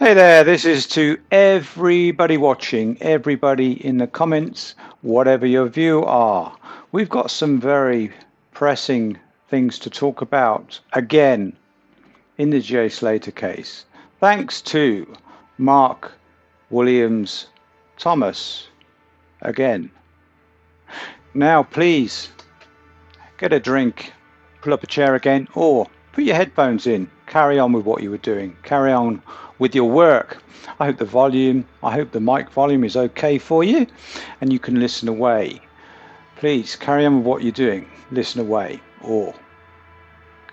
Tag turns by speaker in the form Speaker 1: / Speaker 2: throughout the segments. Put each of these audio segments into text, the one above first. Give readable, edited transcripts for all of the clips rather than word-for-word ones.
Speaker 1: Hey there, this is to everybody watching, everybody in the comments, whatever your view are. We've got some very pressing things to talk about again in the J. Slater case. Thanks to Mark Williams Thomas again. Now please get a drink, pull up a chair again, or put your headphones in. Carry on with what you were doing. Carry on with your work. I hope the mic volume is okay for you and you can listen away. Please carry on with what you're doing. Listen away or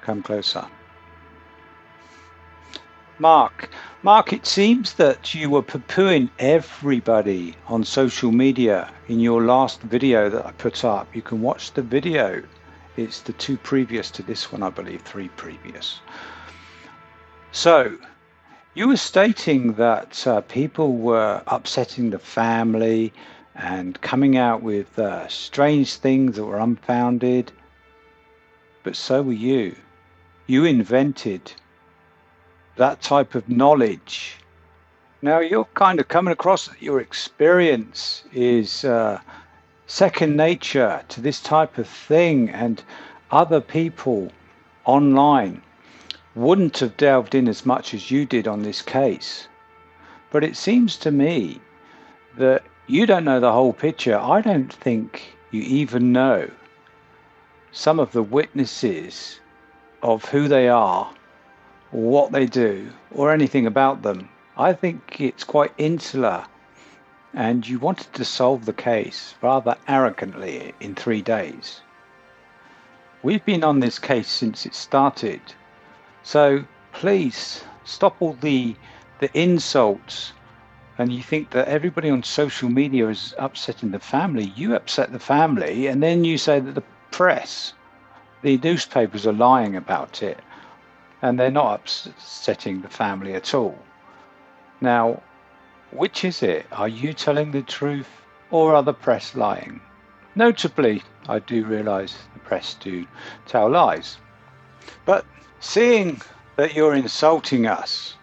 Speaker 1: come closer. Mark, it seems that you were poo-pooing everybody on social media in your last video that I put up. You can watch the video. It's the two previous to this one, I believe, 3 previous. So, you were stating that people were upsetting the family and coming out with strange things that were unfounded, but so were you. You invented that type of knowledge. Now you're kind of coming across that your experience is second nature to this type of thing, and other people online wouldn't have delved in as much as you did on this case. But it seems to me that you don't know the whole picture. I don't think you even know some of the witnesses of who they are, what they do, or anything about them. I think it's quite insular, and you wanted to solve the case rather arrogantly in 3 days. We've been on this case since it started. So please stop all the insults, and you think that everybody on social media is upsetting the family. You upset the family, and then you say that the press, the newspapers are lying about it, and they're not upsetting the family at all. Now, which is it? Are you telling the truth, or are the press lying? Notably, I do realize the press do tell lies. But seeing that you're insulting us,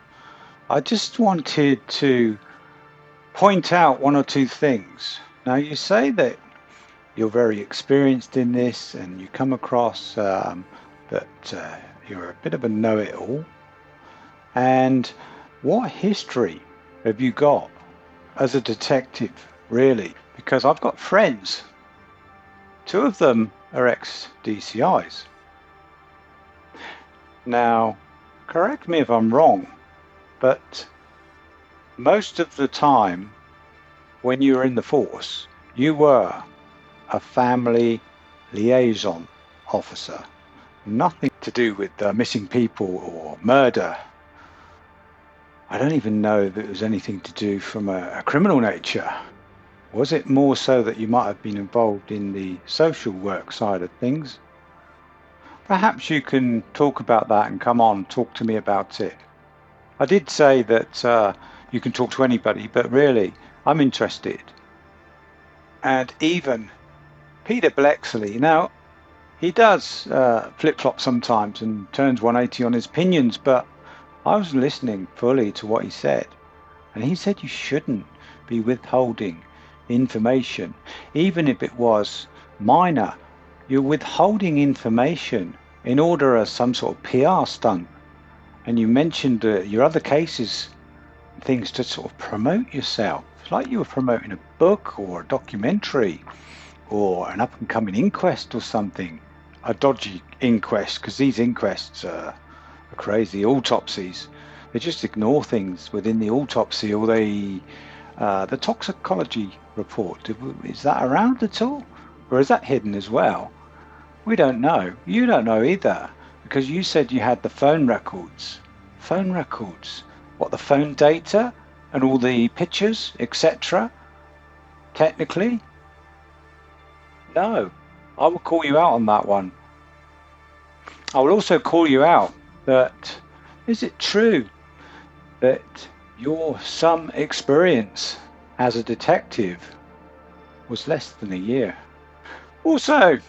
Speaker 1: I just wanted to point out 1 or 2 things. Now, you say that you're very experienced in this and you come across that you're a bit of a know-it-all. And what history have you got as a detective, really? Because I've got friends. 2 of them are ex-DCIs. Now, correct me if I'm wrong, but most of the time when you were in the force, you were a family liaison officer. Nothing to do with missing people or murder. I don't even know if it was anything to do from a criminal nature. Was it more so that you might have been involved in the social work side of things? Perhaps you can talk about that and come on, talk to me about it. I did say that you can talk to anybody, but really, I'm interested. And even Peter Blexley, now, he does flip-flop sometimes and turns 180 on his opinions, but I was listening fully to what he said. And he said you shouldn't be withholding information, even if it was minor. You're withholding information in order as some sort of PR stunt. And you mentioned your other cases, things to sort of promote yourself. It's like you were promoting a book or a documentary or an up-and-coming inquest or something. A dodgy inquest, because these inquests are crazy. Autopsies, they just ignore things within the autopsy, or the toxicology report. Is that around at all? Or is that hidden as well? We don't know. You don't know either, because you said you had the phone records. Phone records? What, the phone data and all the pictures, etc.? Technically? No. I will call you out on that one. I will also call you out that, is it true that your some experience as a detective was less than a year? Also,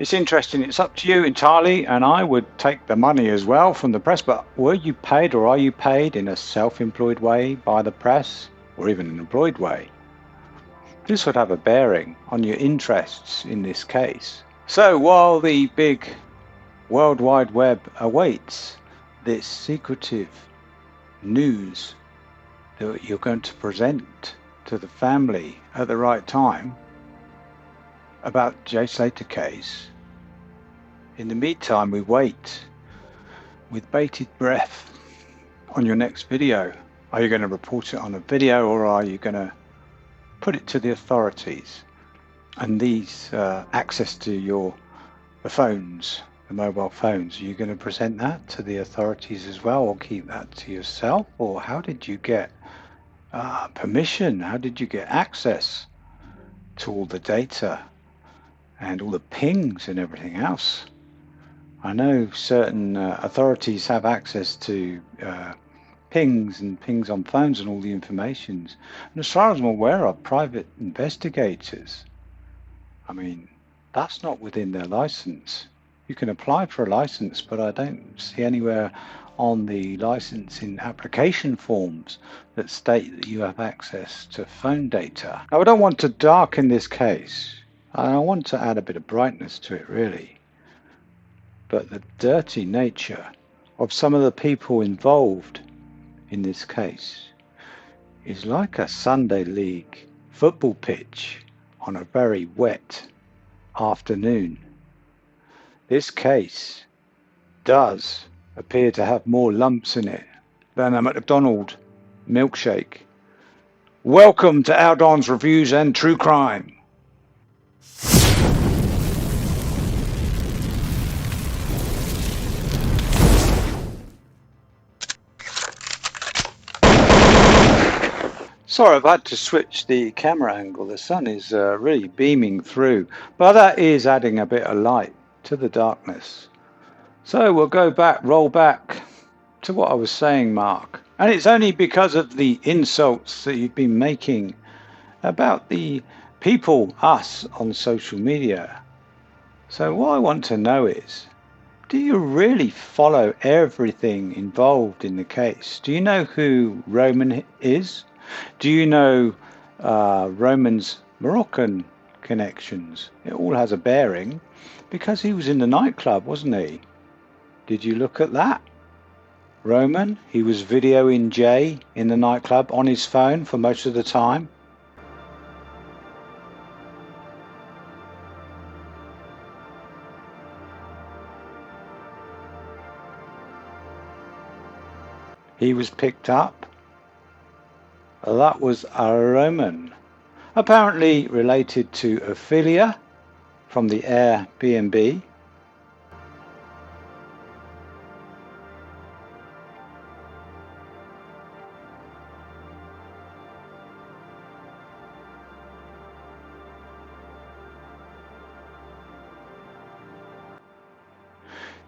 Speaker 1: It's interesting. It's up to you entirely, and I would take the money as well from the press. But were you paid, or are you paid in a self-employed way by the press, or even an employed way? This would have a bearing on your interests in this case. So while the big World Wide Web awaits this secretive news that you're going to present to the family at the right time about J. Slater case, in the meantime we wait with bated breath on your next video. Are you going to report it on a video, or are you going to put it to the authorities? And these access to the phones, the mobile phones, are you going to present that to the authorities as well, or keep that to yourself? Or how did you get permission? How did you get access to all the data and all the pings and everything else? I know certain authorities have access to pings on phones and all the informations. And as far as I'm aware of, private investigators, I mean, that's not within their license. You can apply for a license, but I don't see anywhere on the licensing application forms that state that you have access to phone data. Now, I don't want to darken this case. I want to add a bit of brightness to it, really. But the dirty nature of some of the people involved in this case is like a Sunday league football pitch on a very wet afternoon. This case does appear to have more lumps in it than a McDonald's milkshake. Welcome to Aldon's Reviews and True Crime. Sorry, I've had to switch the camera angle. The sun is really beaming through, but that is adding a bit of light to the darkness. So we'll roll back to what I was saying, Mark. And it's only because of the insults that you've been making about the people, us, on social media. So what I want to know is, do you really follow everything involved in the case? Do you know who Roman is? Do you know Roman's Moroccan connections? It all has a bearing because he was in the nightclub, wasn't he? Did you look at that? Roman, he was videoing Jay in the nightclub on his phone for most of the time. He was picked up. That was a Roman, apparently related to Ophelia from the Airbnb.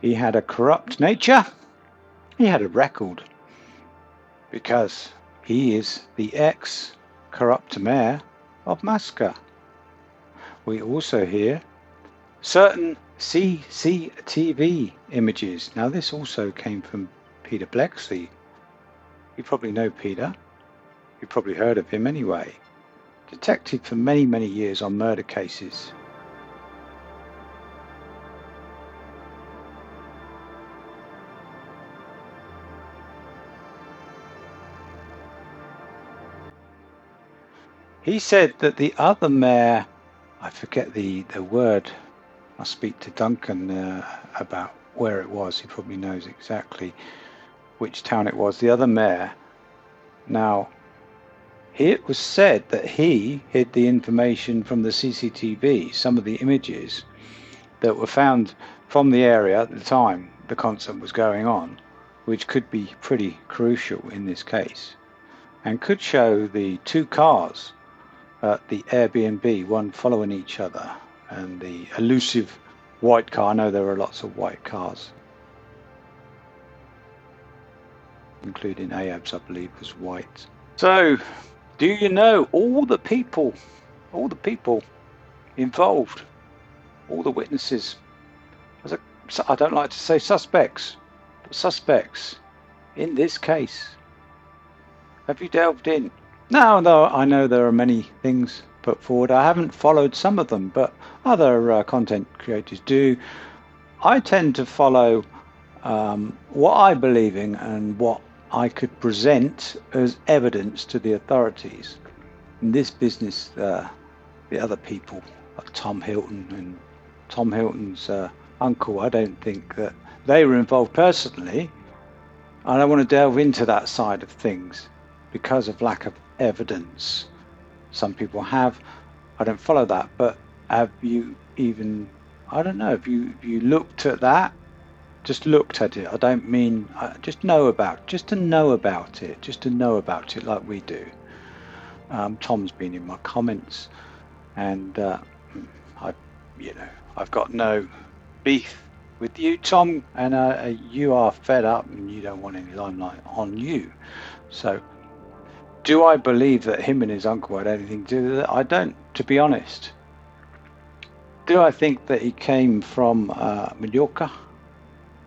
Speaker 1: He had a corrupt nature. He had a record because he is the ex-corrupt mayor of Moscow. We also hear certain CCTV images. Now this also came from Peter Blexley. You probably know Peter. You've probably heard of him anyway. Detective for many, many years on murder cases. He said that the other mayor, I forget the word, I'll speak to Duncan about where it was. He probably knows exactly which town it was. The other mayor. Now, it was said that he hid the information from the CCTV, some of the images that were found from the area at the time the concert was going on, which could be pretty crucial in this case, and could show the two cars at the Airbnb, one following each other, and the elusive white car. I know there are lots of white cars, including Ahab's, I believe, was white. So, do you know all the people involved, all the witnesses I don't like to say suspects, but suspects in this case. Have you delved in? No, I know there are many things put forward. I haven't followed some of them, but other content creators do. I tend to follow what I believe in and what I could present as evidence to the authorities. In this business, the other people, like Tom Hilton and Tom Hilton's uncle, I don't think that they were involved personally. I don't want to delve into that side of things because of lack of evidence. Some people have. I don't follow that, but have you even, I don't know, have you looked at that? Just looked at it. I don't mean just to know about it like we do. Tom's been in my comments, and I've got no beef with you, Tom, and you are fed up and you don't want any limelight on you. So, do I believe that him and his uncle had anything to do with it? I don't, to be honest. Do I think that he came from Mallorca,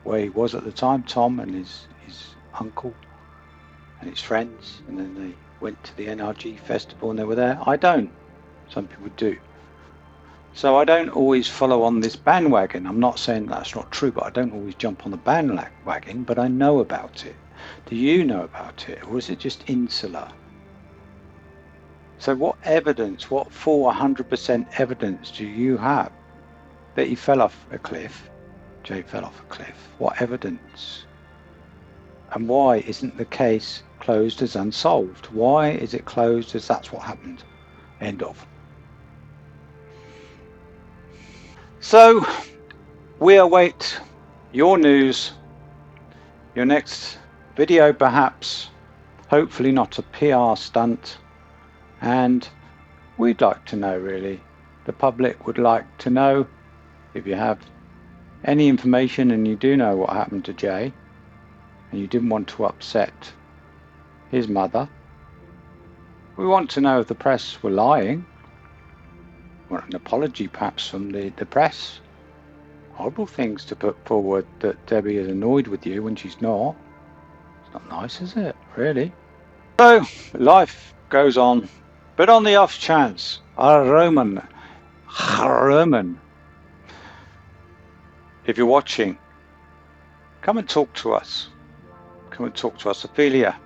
Speaker 1: where he was at the time, Tom and his uncle and his friends, and then they went to the NRG festival and they were there? I don't. Some people do. So I don't always follow on this bandwagon. I'm not saying that's not true, but I don't always jump on the bandwagon, but I know about it. Do you know about it, or is it just insular? So what evidence, what full 100% evidence do you have that he fell off a cliff? Jay fell off a cliff. What evidence? And why isn't the case closed as unsolved? Why is it closed as that's what happened? End of. So we await your news, your next video perhaps, hopefully not a PR stunt, and we'd like to know really, the public would like to know if you have any information and you do know what happened to Jay and you didn't want to upset his mother. We want to know if the press were lying. We want an apology perhaps from the press. Horrible things to put forward, that Debbie is annoyed with you when she's not. It's not nice, is it? Really? So, life goes on. But on the off chance, Roman, if you're watching, come and talk to us. Come and talk to us. Ophelia,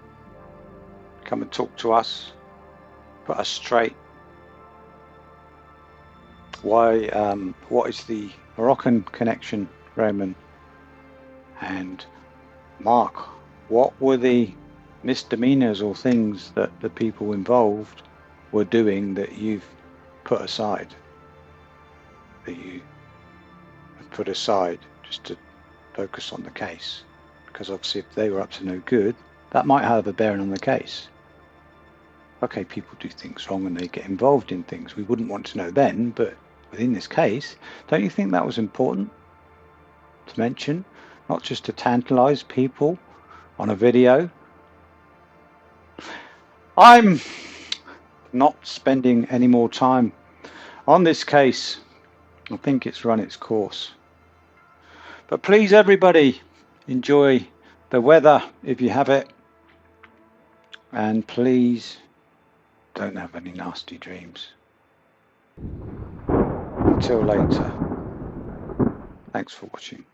Speaker 1: come and talk to us. Put us straight. Why? What is the Moroccan connection, Roman? And Mark, what were the misdemeanors or things that the people involved were doing that you've put aside? That you have put aside just to focus on the case? Because obviously if they were up to no good, that might have a bearing on the case. Okay, people do things wrong and they get involved in things. We wouldn't want to know then, but within this case, don't you think that was important to mention? Not just to tantalize people on a video. I'm not spending any more time on this case. I think it's run its course. But please, everybody, enjoy the weather if you have it. And please don't have any nasty dreams. Until later. Thanks for watching.